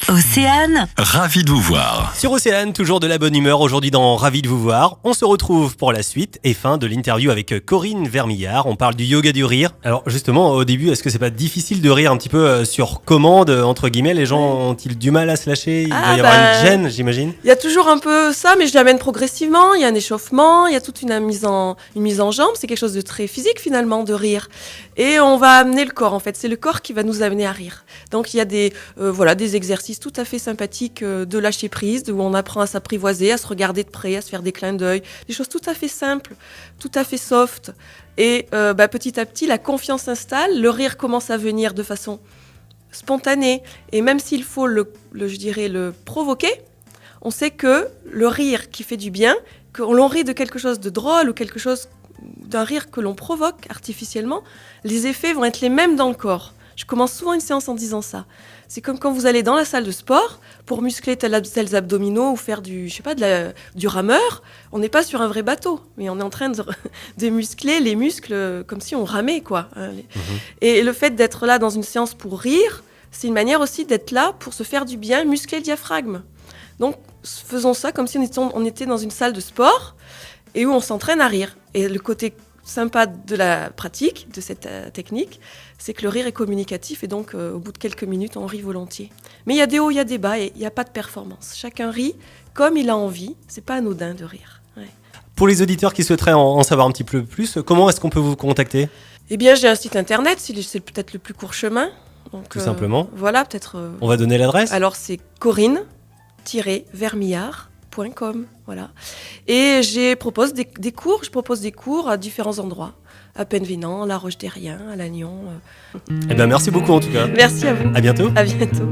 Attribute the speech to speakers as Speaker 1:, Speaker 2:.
Speaker 1: Océane,
Speaker 2: Ravi de vous voir.
Speaker 3: Sur Océane, toujours de la bonne humeur. Aujourd'hui dans Ravi de vous voir, on se retrouve pour la suite et fin de l'interview avec Corinne Vermillard. On parle du yoga du rire. Alors justement, au début, est-ce que c'est pas difficile de rire un petit peu sur commande, entre guillemets? Les gens ont-ils du mal à se lâcher? Il doit y avoir une gêne, j'imagine.
Speaker 4: Il y a toujours un peu ça, mais je l'amène progressivement. Il y a un échauffement, il y a toute une mise en jambe. C'est quelque chose de très physique finalement, de rire. Et on va amener le corps en fait. C'est le corps qui va nous amener à rire. Donc il y a des exercices tout à fait sympathiques de lâcher prise, où on apprend à s'apprivoiser, à se regarder de près, à se faire des clins d'œil. Des choses tout à fait simples, tout à fait soft. Et petit à petit, la confiance s'installe. Le rire commence à venir de façon spontanée. Et même s'il faut le provoquer, on sait que le rire qui fait du bien, que l'on rit de quelque chose de drôle ou quelque chose d'un rire que l'on provoque artificiellement, les effets vont être les mêmes dans le corps. Je commence souvent une séance en disant ça. C'est comme quand vous allez dans la salle de sport pour muscler tels abdominaux ou faire du rameur. On n'est pas sur un vrai bateau, mais on est en train de muscler les muscles comme si on ramait, quoi. Et le fait d'être là dans une séance pour rire, c'est une manière aussi d'être là pour se faire du bien, muscler le diaphragme. Donc, faisons ça comme si on était dans une salle de sport et où on s'entraîne à rire. Et le côté sympa de la pratique, de cette technique, c'est que le rire est communicatif et donc au bout de quelques minutes, on rit volontiers. Mais il y a des hauts, il y a des bas et il n'y a pas de performance. Chacun rit comme il a envie. C'est pas anodin de rire. Ouais.
Speaker 3: Pour les auditeurs qui souhaiteraient en savoir un petit peu plus, comment est-ce qu'on peut vous contacter?
Speaker 4: Eh bien, j'ai un site internet, c'est peut-être le plus court chemin. Donc,
Speaker 3: tout simplement.
Speaker 4: Voilà, peut-être.
Speaker 3: On va donner l'adresse.
Speaker 4: Alors, c'est corinne-vermillard.com. Voilà. Et je propose des cours à différents endroits. À Penvenant, La Roche-Derrien, à Lannion.
Speaker 3: Eh bien, merci beaucoup en tout cas.
Speaker 4: Merci à vous.
Speaker 3: À bientôt.
Speaker 4: À bientôt.